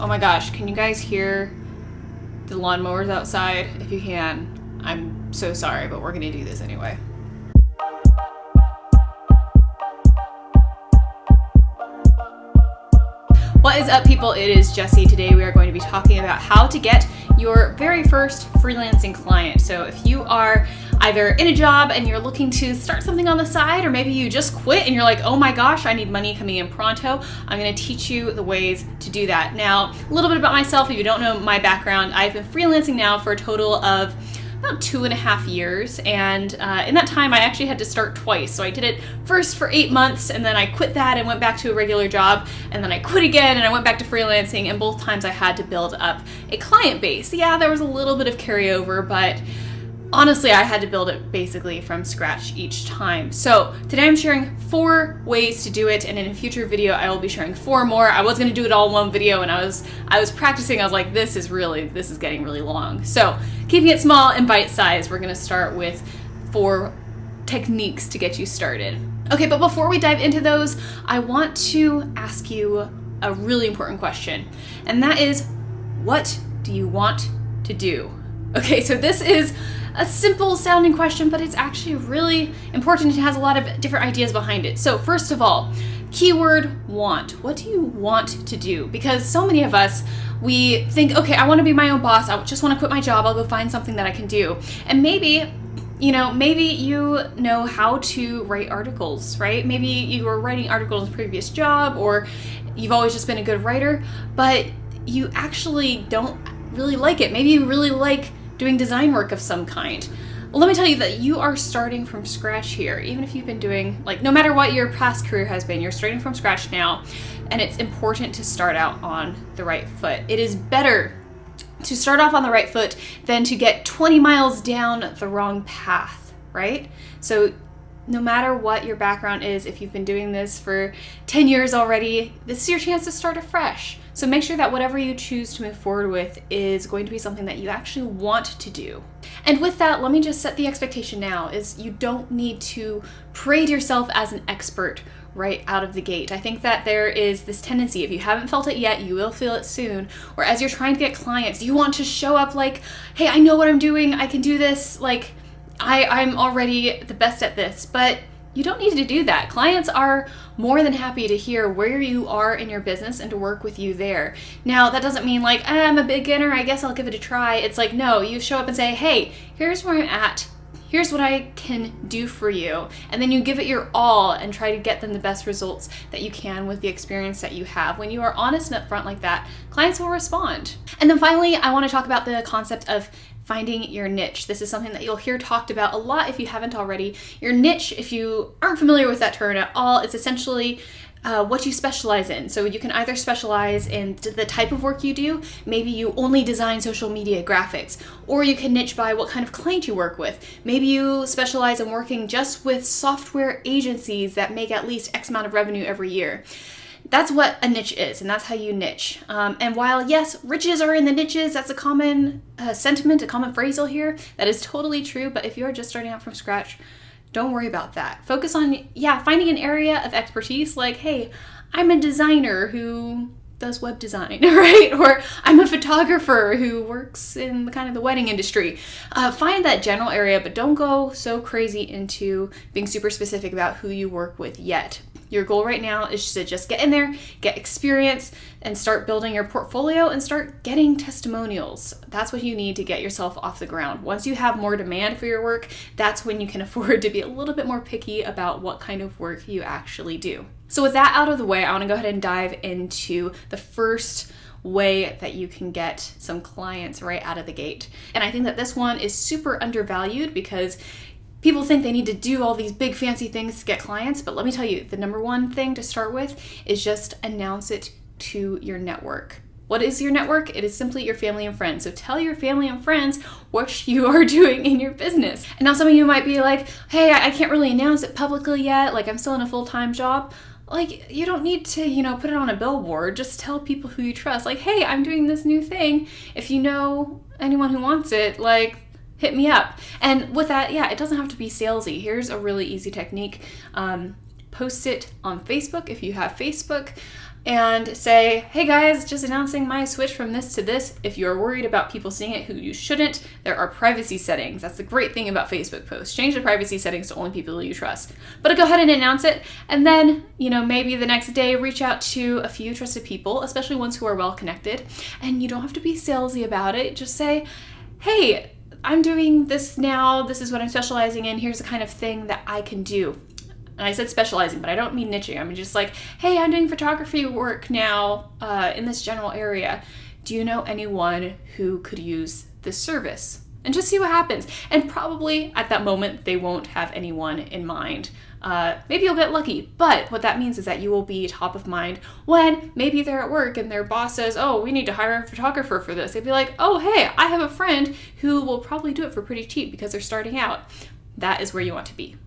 Oh my gosh, can you guys hear the lawnmowers outside? If you can, I'm so sorry, but we're gonna do this anyway. What is up, people? It is Jessie. Today we are going to be talking about how to get your very first freelancing client. So if you are either in a job and you're looking to start something on the side, or maybe you just quit and you're like, oh my gosh, I need money coming in pronto, I'm going to teach you the ways to do that. Now, a little bit about myself. If you don't know my background, I've been freelancing now for a total of about 2.5 years, and in that time I actually had to start twice. So I did it first for 8 months, and then I quit that and went back to a regular job, and then I quit again and I went back to freelancing, and both times I had to build up a client base. Yeah, there was a little bit of carryover, but honestly, I had to build it basically from scratch each time. So today I'm sharing 4 ways to do it, and in a future video I will be sharing 4 more. I was going to do it all in one video, and I was practicing. I was like, this is getting really long. So keeping it small and bite-sized, we're going to start with 4 techniques to get you started. Okay, but before we dive into those, I want to ask you a really important question, and that is, what do you want to do? Okay, so this is a simple sounding question, but it's actually really important. It has a lot of different ideas behind it. So first of all, keyword want. What do you want to do? Because so many of us, we think, okay, I want to be my own boss. I just want to quit my job. I'll go find something that I can do. And maybe you know how to write articles, right? Maybe you were writing articles in a previous job, or you've always just been a good writer, but you actually don't really like it. Maybe you really like doing design work of some kind. Well, let me tell you that you are starting from scratch here. Even if you've been doing, no matter what your past career has been, you're starting from scratch now, and it's important to start out on the right foot. It is better to start off on the right foot than to get 20 miles down the wrong path, right? So no matter what your background is, if you've been doing this for 10 years already, this is your chance to start afresh. So make sure that whatever you choose to move forward with is going to be something that you actually want to do. And with that, let me just set the expectation now, is you don't need to parade yourself as an expert right out of the gate. I think that there is this tendency, if you haven't felt it yet, you will feel it soon, or as you're trying to get clients, you want to show up like, hey, I know what I'm doing, I can do this, like I'm already the best at this. But you don't need to do that. Clients are more than happy to hear where you are in your business and to work with you there. Now, that doesn't mean like, I'm a beginner, I guess I'll give it a try. It's like, no, you show up and say, hey, here's where I'm at. Here's what I can do for you. And then you give it your all and try to get them the best results that you can with the experience that you have. When you are honest and upfront like that, clients will respond. And then finally, I want to talk about the concept of finding your niche. This is something that you'll hear talked about a lot if you haven't already. Your niche, if you aren't familiar with that term at all, it's essentially what you specialize in. So you can either specialize in the type of work you do, maybe you only design social media graphics, or you can niche by what kind of client you work with. Maybe you specialize in working just with software agencies that make at least X amount of revenue every year. That's what a niche is, and that's how you niche. And while, yes, riches are in the niches, that's a common sentiment, a common phrase you'll hear. That is totally true, but if you're just starting out from scratch, don't worry about that. Focus on, finding an area of expertise, like, hey, I'm a designer who does web design, right? Or I'm a photographer who works in the wedding industry. Find that general area, but don't go so crazy into being super specific about who you work with yet. Your goal right now is to just get in there, get experience, and start building your portfolio and start getting testimonials. That's what you need to get yourself off the ground. Once you have more demand for your work, that's when you can afford to be a little bit more picky about what kind of work you actually do. So with that out of the way, I want to go ahead and dive into the first way that you can get some clients right out of the gate. And I think that this one is super undervalued because people think they need to do all these big fancy things to get clients, but let me tell you, the number one thing to start with is just announce it to your network. What is your network? It is simply your family and friends. So tell your family and friends what you are doing in your business. And now some of you might be like, hey, I can't really announce it publicly yet. Like, I'm still in a full-time job. Like, you don't need to, put it on a billboard. Just tell people who you trust. Like, hey, I'm doing this new thing. If you know anyone who wants it, hit me up. And with that, it doesn't have to be salesy. Here's a really easy technique. Post it on Facebook if you have Facebook. and say, hey guys, just announcing my switch from this to this. If you're worried about people seeing it who you shouldn't, there are privacy settings. That's the great thing about Facebook posts. Change the privacy settings to only people you trust. But go ahead and announce it, and then, maybe the next day reach out to a few trusted people, especially ones who are well connected. And you don't have to be salesy about it. Just say, hey, I'm doing this now. This is what I'm specializing in. Here's the kind of thing that I can do. And I said specializing, but I don't mean niching. I'm just like, hey, I'm doing photography work now in this general area. Do you know anyone who could use this service? And just see what happens. And probably at that moment, they won't have anyone in mind. Maybe you'll get lucky, but what that means is that you will be top of mind when maybe they're at work and their boss says, oh, we need to hire a photographer for this. They'd be like, oh, hey, I have a friend who will probably do it for pretty cheap because they're starting out. That is where you want to be.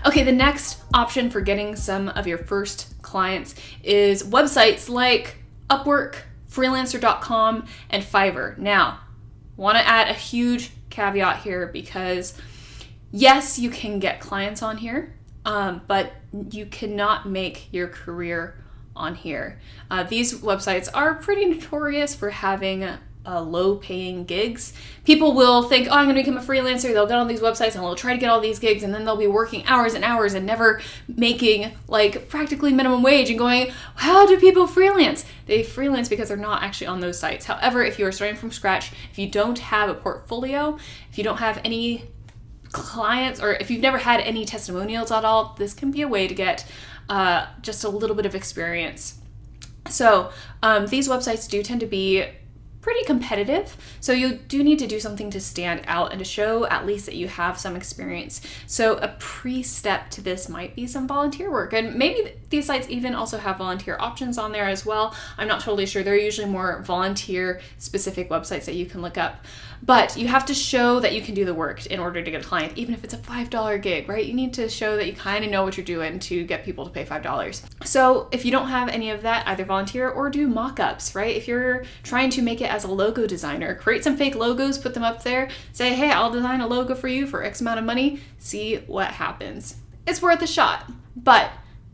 Okay, the next option for getting some of your first clients is websites like Upwork, Freelancer.com, and Fiverr. Now, want to add a huge caveat here because yes, you can get clients on here, but you cannot make your career on here. These websites are pretty notorious for having low-paying gigs. People will think, oh, I'm going to become a freelancer. They'll get on these websites and they'll try to get all these gigs, and then they'll be working hours and hours and never making like practically minimum wage and going, how do people freelance? They freelance because they're not actually on those sites. However, if you are starting from scratch, if you don't have a portfolio, if you don't have any clients, or if you've never had any testimonials at all, this can be a way to get just a little bit of experience. So these websites do tend to be pretty competitive, so you do need to do something to stand out and to show at least that you have some experience. So a pre-step to this might be some volunteer work, and maybe these sites even also have volunteer options on there as well. I'm not totally sure. They're usually more volunteer specific websites that you can look up, but you have to show that you can do the work in order to get a client, even if it's a $5 gig, right? You need to show that you kind of know what you're doing to get people to pay $5. So if you don't have any of that, either volunteer or do mock-ups, right? If you're trying to make it as a logo designer, create some fake logos, put them up there, say, hey, I'll design a logo for you for X amount of money, see what happens. It's worth a shot, but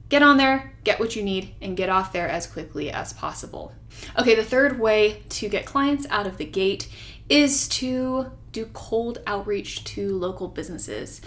get on there, get what you need, and get off there as quickly as possible. Okay, the third way to get clients out of the gate is to do cold outreach to local businesses.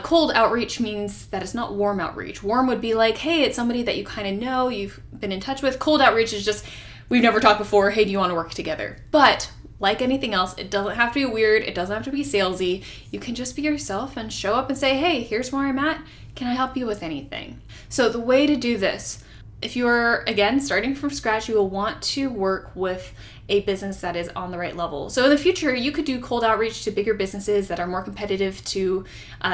Cold outreach means that it's not warm outreach. Warm would be like, hey, it's somebody that you kind of know, you've been in touch with. Cold outreach is just, we've never talked before, hey, do you want to work together? But like anything else, it doesn't have to be weird, it doesn't have to be salesy. You can just be yourself and show up and say, hey, here's where I'm at. Can I help you with anything? So the way to do this, if you're, again, starting from scratch, you will want to work with a business that is on the right level. So in the future, you could do cold outreach to bigger businesses that are more competitive to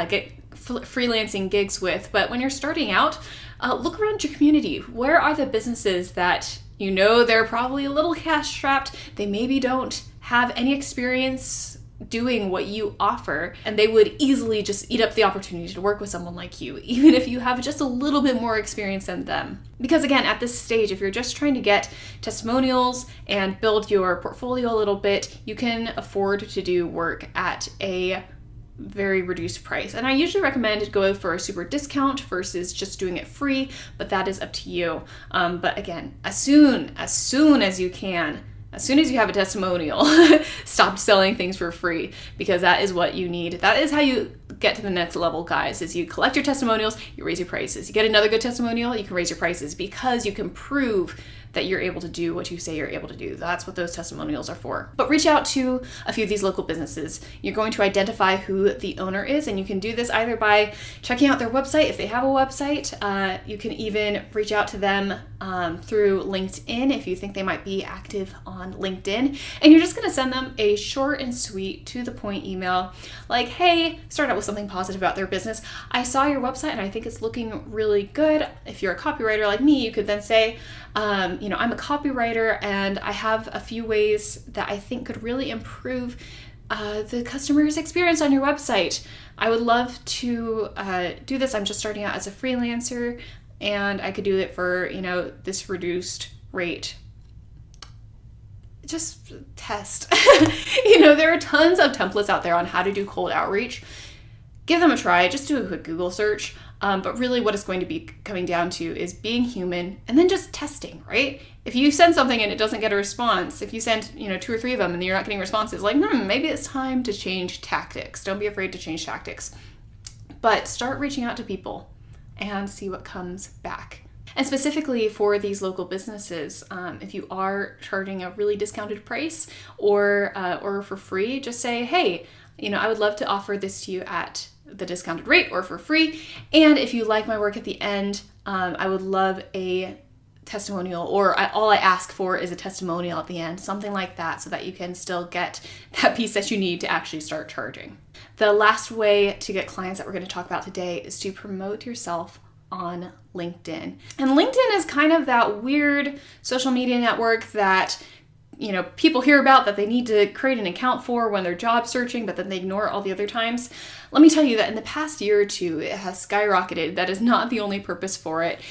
get freelancing gigs with. But when you're starting out, look around your community. Where are the businesses that you know they're probably a little cash strapped? They maybe don't have any experience doing what you offer, and they would easily just eat up the opportunity to work with someone like you, even if you have just a little bit more experience than them. Because again, at this stage, if you're just trying to get testimonials and build your portfolio a little bit, you can afford to do work at a very reduced price. And I usually recommend go for a super discount versus just doing it free, but that is up to you. But again, as soon as you can, as soon as you have a testimonial, stop selling things for free, because that is what you need. That is how you get to the next level, guys, is you collect your testimonials, you raise your prices. You get another good testimonial, you can raise your prices because you can prove that you're able to do what you say you're able to do. That's what those testimonials are for. But reach out to a few of these local businesses. You're going to identify who the owner is, and you can do this either by checking out their website if they have a website. You can even reach out to them through LinkedIn if you think they might be active on LinkedIn. And you're just going to send them a short and sweet, to the point email like, hey, start out with something positive about their business. I saw your website and I think it's looking really good. If you're a copywriter like me, you could then say, I'm a copywriter and I have a few ways that I think could really improve the customer's experience on your website. I would love to do this. I'm just starting out as a freelancer and I could do it for, this reduced rate. Just test. There are tons of templates out there on how to do cold outreach. give them a try. Just do a quick Google search. But really what it's going to be coming down to is being human and then just testing, right? If you send something and it doesn't get a response, if you send, 2 or 3 of them and you're not getting responses, like, maybe it's time to change tactics. Don't be afraid to change tactics. But start reaching out to people and see what comes back. And specifically for these local businesses, if you are charging a really discounted price or for free, just say, hey, I would love to offer this to you at the discounted rate or for free. And if you like my work at the end, I would love a testimonial, or all I ask for is a testimonial at the end, something like that, so that you can still get that piece that you need to actually start charging. The last way to get clients that we're going to talk about today is to promote yourself on LinkedIn. And LinkedIn is kind of that weird social media network that people hear about that they need to create an account for when they're job searching, but then they ignore all the other times. Let me tell you that in the past year or two, it has skyrocketed. That is not the only purpose for it.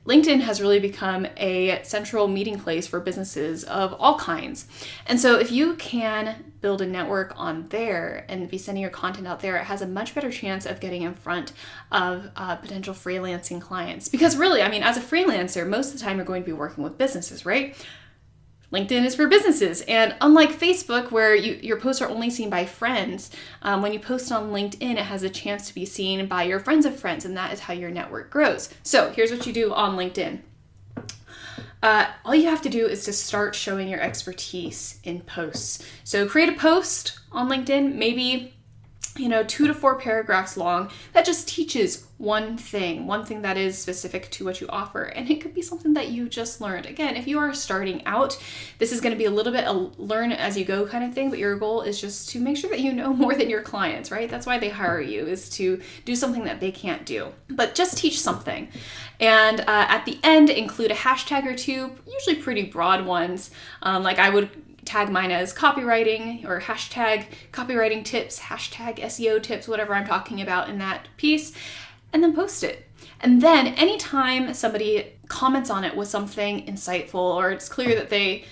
LinkedIn has really become a central meeting place for businesses of all kinds. And so if you can build a network on there and be sending your content out there, it has a much better chance of getting in front of potential freelancing clients. Because really, as a freelancer, most of the time you're going to be working with businesses, right? LinkedIn is for businesses. And unlike Facebook, where your posts are only seen by friends, when you post on LinkedIn, it has a chance to be seen by your friends of friends, and that is how your network grows. So here's what you do on LinkedIn. All you have to do is to start showing your expertise in posts. So create a post on LinkedIn, maybe 2 to 4 paragraphs long, that just teaches one thing that is specific to what you offer. And it could be something that you just learned. Again, if you are starting out, this is going to be a little bit a learn as you go kind of thing, but your goal is just to make sure that you know more than your clients, right? That's why they hire you, is to do something that they can't do. But just teach something. And at the end, include a hashtag or 2, usually pretty broad ones. Like I would tag mine as copywriting, or hashtag copywriting tips, hashtag SEO tips, whatever I'm talking about in that piece, and then post it. And then anytime somebody comments on it with something insightful, or it's clear that they,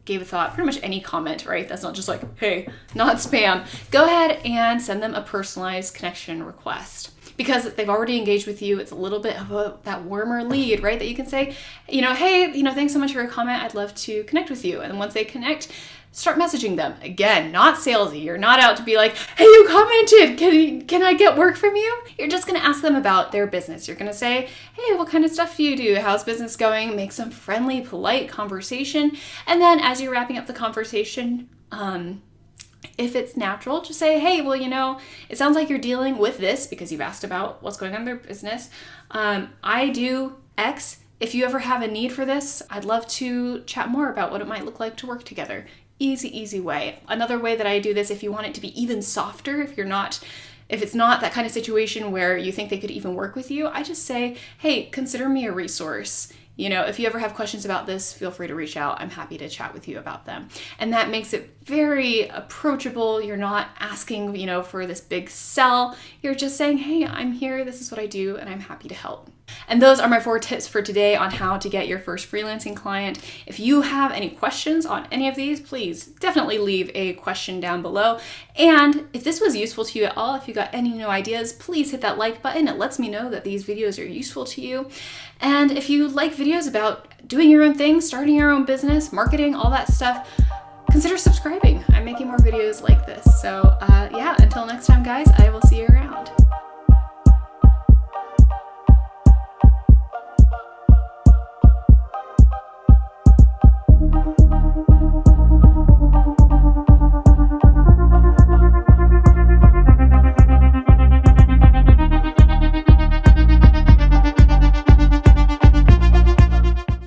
gave a thought, pretty much any comment, right? That's not just like, hey, not spam. Go ahead and send them a personalized connection request. Because they've already engaged with you, it's a little bit of that warmer lead, right? That you can say, hey, thanks so much for your comment. I'd love to connect with you. And once they connect, start messaging them. Again, not salesy. You're not out to be like, hey, you commented. Can I get work from you? You're just going to ask them about their business. You're going to say, hey, what kind of stuff do you do? How's business going? Make some friendly, polite conversation. And then as you're wrapping up the conversation, if it's natural, just say, hey, well, it sounds like you're dealing with this because you've asked about what's going on in their business. I do X. If you ever have a need for this, I'd love to chat more about what it might look like to work together. Easy way. Another way that I do this, if you want it to be even softer, if it's not that kind of situation where you think they could even work with you, I just say, hey, consider me a resource. If you ever have questions about this, feel free to reach out. I'm happy to chat with you about them. And that makes it very approachable. You're not asking, for this big sell. You're just saying, hey, I'm here. This is what I do, and I'm happy to help. And those are my 4 tips for today on how to get your first freelancing client. If you have any questions on any of these, please definitely leave a question down below. And if this was useful to you at all, if you got any new ideas, please hit that like button. It lets me know that these videos are useful to you. And if you like videos about doing your own thing, starting your own business, marketing, all that stuff, consider subscribing. I'm making more videos like this. So yeah, until next time, guys, I will see you around.